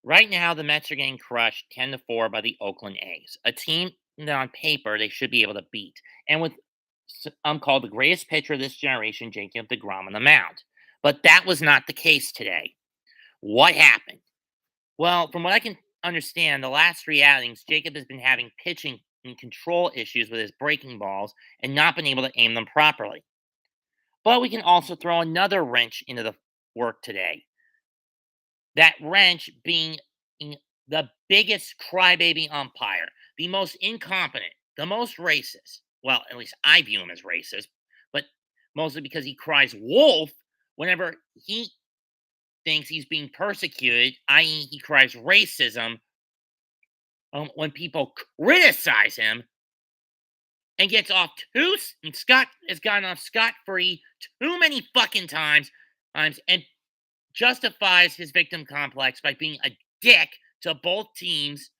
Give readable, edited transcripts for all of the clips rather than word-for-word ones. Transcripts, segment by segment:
Right now, the Mets are getting crushed 10-4 by the Oakland A's, a team that on paper they should be able to beat. And with called the greatest pitcher of this generation, Jacob DeGrom on the mound. But that was not the case today. What happened? Well, from what I can understand, the last three outings, Jacob has been having pitching and control issues with his breaking balls and not been able to aim them properly. But we can also throw another wrench into the work today. That wrench being the biggest crybaby umpire, the most incompetent, the most racist. Well, at least I view him as racist, but mostly because he cries wolf whenever he thinks he's being persecuted, i.e., he cries racism when people criticize him and gets off and Scott has gotten off scot free too many fucking times and justifies his victim complex by being a dick to both teams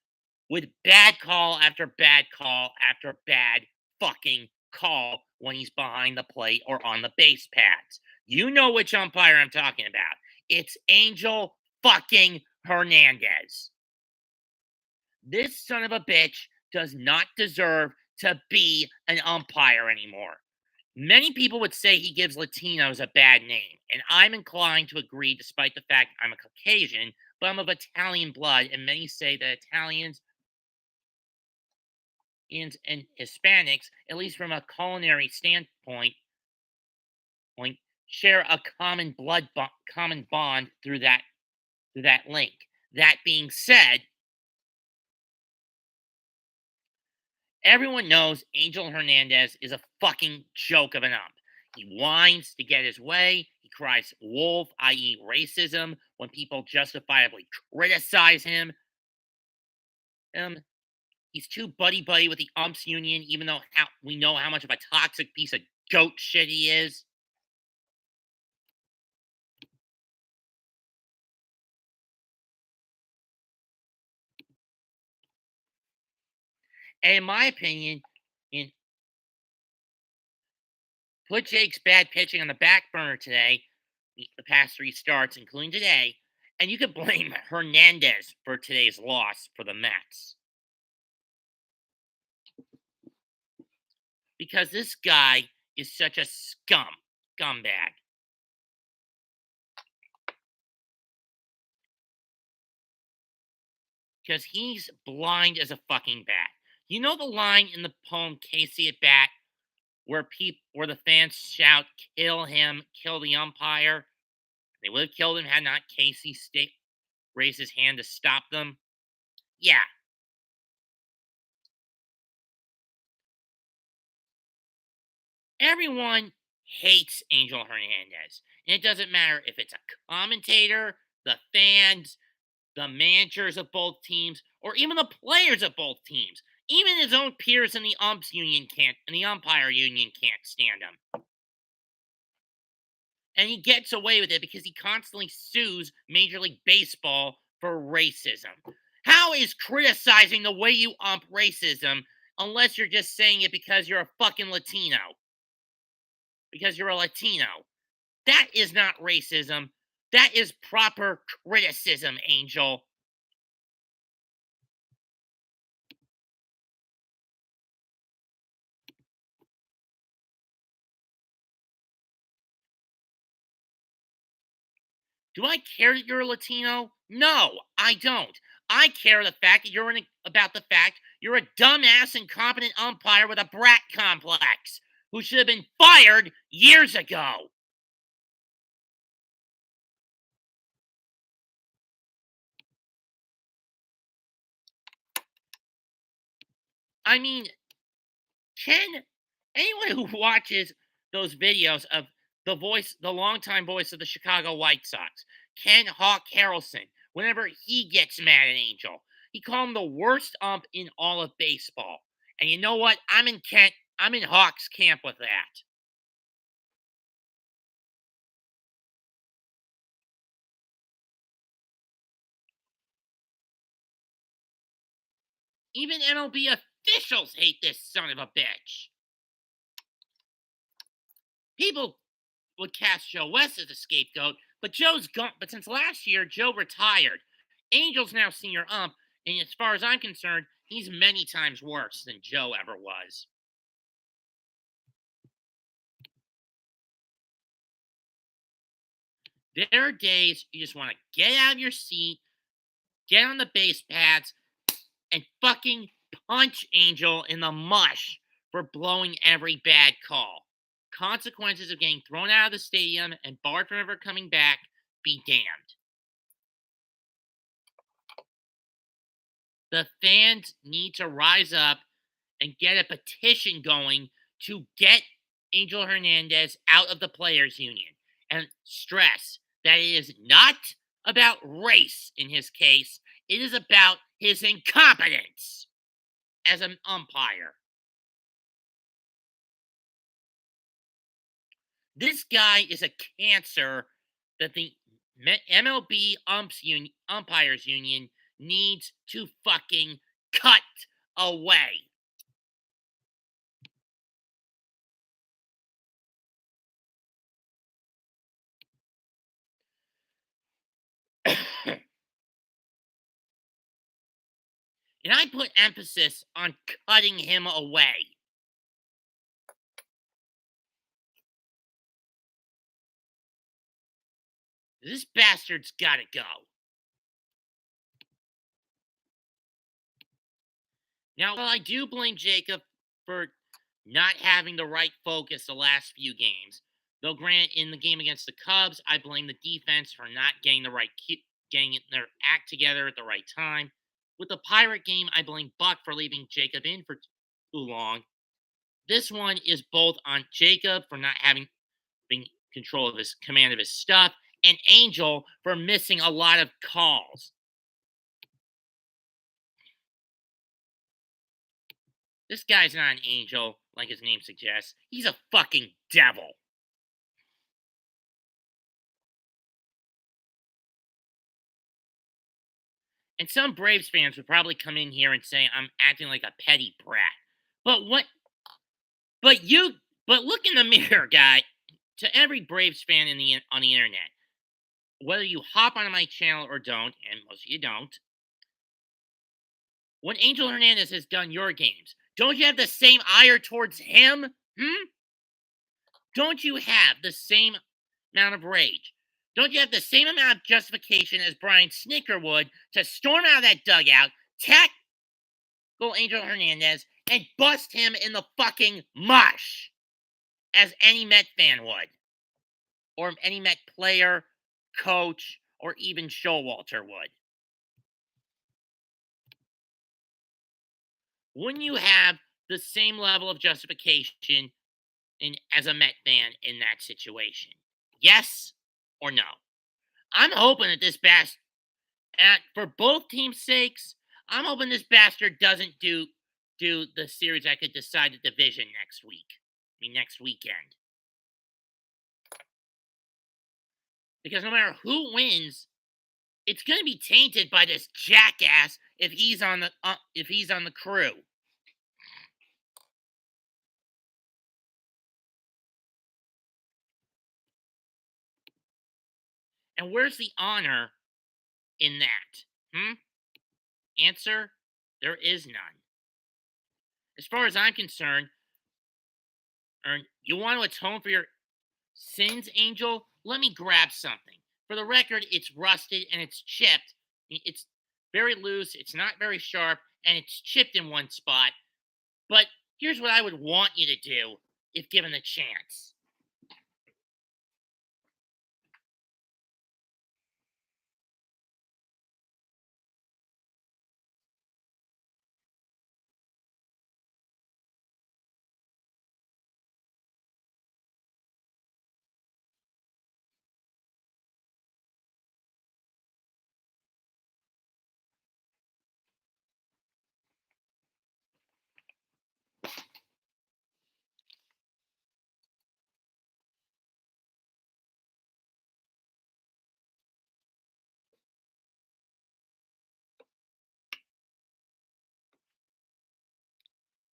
with bad call after bad call after bad fucking call when he's behind the plate or on the base pads. You know which umpire I'm talking about. It's Angel fucking Hernandez. This son of a bitch does not deserve to be an umpire anymore. Many people would say he gives Latinos a bad name, and I'm inclined to agree despite the fact I'm a Caucasian, but I'm of Italian blood, and many say that Italians and Hispanics, at least from a culinary standpoint, point, share a common bond through that link. That being said, everyone knows Angel Hernandez is a fucking joke of an ump. He whines to get his way. He cries wolf, i.e., racism, when people justifiably criticize him. Um, he's too buddy buddy with the umps union, even though we know how much of a toxic piece of goat shit he is. And in my opinion, in put Jake's bad pitching on the back burner today, the past three starts, including today, and you could blame Hernandez for today's loss for the Mets. Because this guy is such a scumbag. Because he's blind as a fucking bat. You know the line in the poem Casey at Bat where the fans shout, "Kill him, kill the umpire." They would have killed him had not Casey raised his hand to stop them. Yeah, everyone hates Angel Hernandez. And it doesn't matter if it's a commentator, the fans, the managers of both teams, or even the players of both teams. Even his own peers in the umpire union can't stand him. And he gets away with it because he constantly sues Major League Baseball for racism. How is criticizing the way you ump racism unless you're just saying it because you're a fucking Latino? Because you're a Latino. That is not racism. That is proper criticism, Angel. Do I care that you're a Latino? No, I don't. I care about the fact you're a dumbass, incompetent umpire with a brat complex who should have been fired years ago. I mean, can anyone who watches those videos of the longtime voice of the Chicago White Sox, Ken Hawk Harrelson, whenever he gets mad at Angel, he called him the worst ump in all of baseball. And you know what? I'm in Hawk's camp with that. Even MLB officials hate this son of a bitch. People would cast Joe West as a scapegoat, but Joe's gone. But since last year, Joe retired. Angel's now senior ump, and as far as I'm concerned, he's many times worse than Joe ever was. There are days you just want to get out of your seat, get on the base pads, and fucking punch Angel in the mush for blowing every bad call. Consequences of getting thrown out of the stadium and barred from ever coming back be damned. The fans need to rise up and get a petition going to get Angel Hernandez out of the players' union and stress that it is not about race in his case, it is about his incompetence as an umpire. This guy is a cancer that the MLB umpires union needs to fucking cut away. And I put emphasis on cutting him away. This bastard's gotta go. Now, while I do blame Jacob for not having the right focus the last few games, though granted in the game against the Cubs, I blame the defense for not getting getting their act together at the right time. With the Pirate game, I blame Buck for leaving Jacob in for too long. This one is both on Jacob for not having been control of his command of his stuff, and Angel for missing a lot of calls. This guy's not an angel, like his name suggests. He's a fucking devil. And some Braves fans would probably come in here and say I'm acting like a petty brat. But what but you but look in the mirror, guy. To every Braves fan on the internet, whether you hop onto my channel or don't, and most of you don't, when Angel Hernandez has done your games, don't you have the same ire towards him? Don't you have the same amount of rage? Don't you have the same amount of justification as Brian Snicker would to storm out of that dugout, tackle Angel Hernandez, and bust him in the fucking mush as any Met fan would? Or any Met player, coach, or even Showalter would? Wouldn't you have the same level of justification as a Met fan in that situation? Yes or no? I'm hoping that this bastard, for both teams' sakes, I'm hoping this bastard doesn't do the series that could decide the division next week. I mean, next weekend. Because no matter who wins, it's going to be tainted by this jackass if he's on the crew. And where's the honor in that? Answer: there is none. As far as I'm concerned, you want to atone for your sins, Angel? Let me grab something. For the record, it's rusted and it's chipped. It's very loose, it's not very sharp, and it's chipped in one spot. But here's what I would want you to do if given the chance.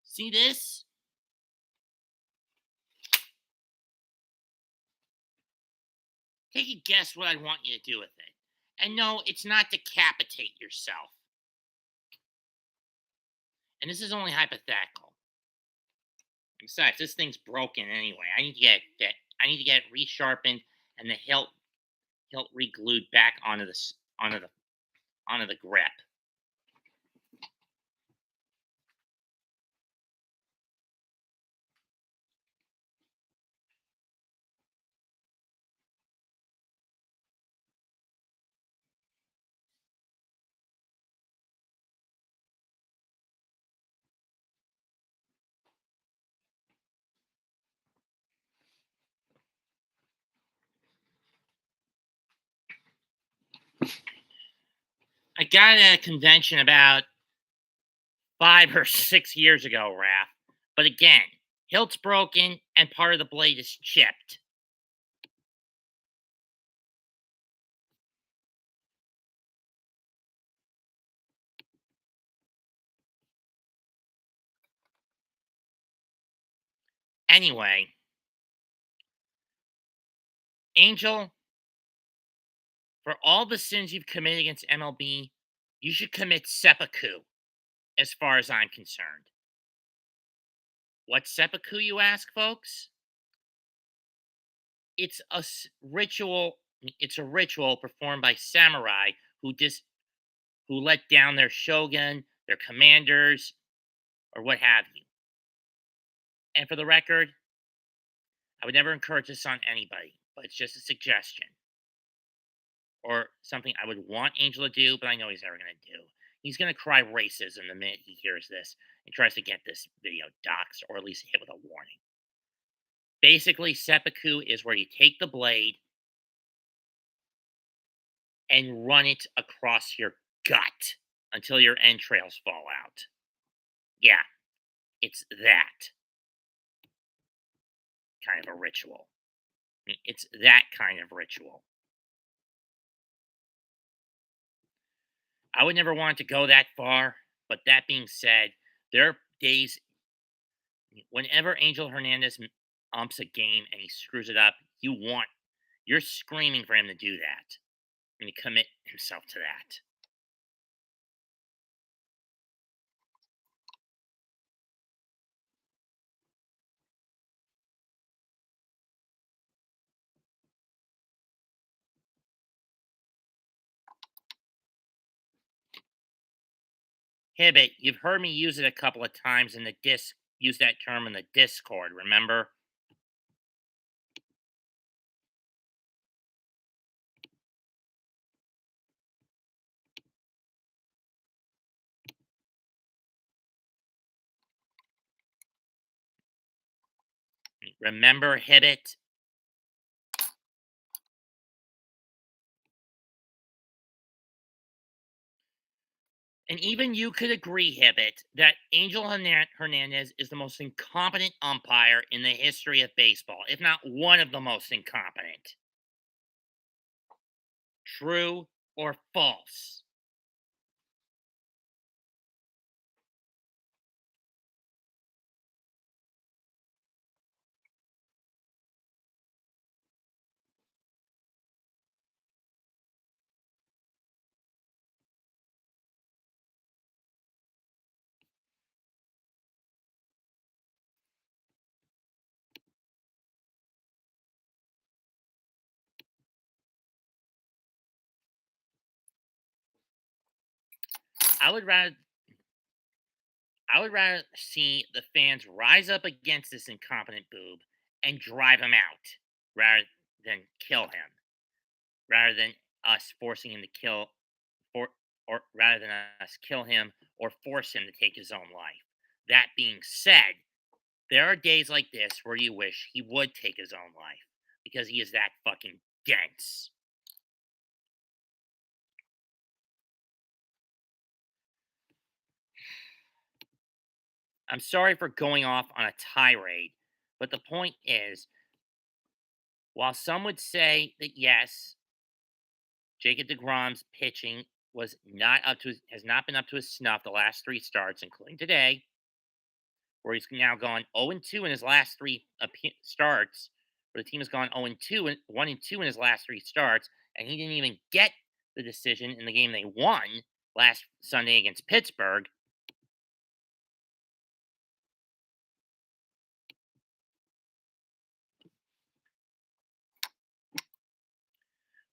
See this? Take a guess what I want you to do with it. And no, it's not decapitate yourself. And this is only hypothetical. Besides, this thing's broken anyway. I need to get it resharpened and the hilt re-glued back onto the grip. I got at a convention about 5 or 6 years ago, Raph. But again, hilt's broken and part of the blade is chipped. Anyway, Angel, for all the sins you've committed against MLB, you should commit seppuku, as far as I'm concerned. What's seppuku, you ask, folks? Ritual. It's a ritual performed by samurai who let down their shogun, their commanders, or what have you. And for the record, I would never encourage this on anybody, but it's just a suggestion or something I would want Angel to do, but I know he's never going to do. He's going to cry racism the minute he hears this and tries to get this video doxxed or at least hit with a warning. Basically, seppuku is where you take the blade and run it across your gut until your entrails fall out. Yeah, it's that kind of a ritual. It's that kind of ritual. I would never want it to go that far, but that being said, there are days whenever Angel Hernandez umps a game and he screws it up, you're screaming for him to do that and to commit himself to that. Hibbit, you've heard me use it a couple of times use that term in the Discord, remember? Remember, Hibbit? And even you could agree, Hibbit, that Angel Hernandez is the most incompetent umpire in the history of baseball, if not one of the most incompetent. True or false? I would rather I would rather see the fans rise up against this incompetent boob and drive him out rather than kill him. Rather than us forcing him to kill or rather than us kill him or force him to take his own life. That being said, there are days like this where you wish he would take his own life because he is that fucking dense. I'm sorry for going off on a tirade, but the point is, while some would say that yes, Jacob DeGrom's pitching has not been up to his snuff the last three starts, including today, where he's now gone 0-2 in his last three starts, where the team has gone 0-2 and 1-2 in his last three starts, and he didn't even get the decision in the game they won last Sunday against Pittsburgh.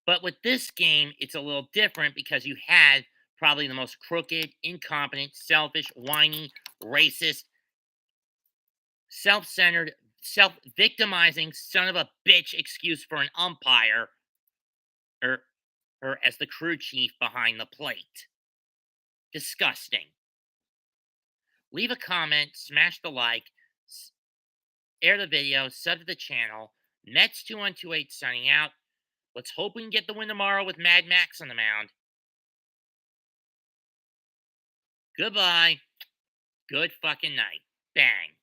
But with this game, it's a little different because you had probably the most crooked, incompetent, selfish, whiny, racist, self centered, self victimizing son of a bitch excuse for an umpire or, or as the crew chief behind the plate. Disgusting. Leave a comment, smash the like, share the video, sub to the channel. Mets 2128 signing out. Let's hope we can get the win tomorrow with Mad Max on the mound. Goodbye. Good fucking night. Bang.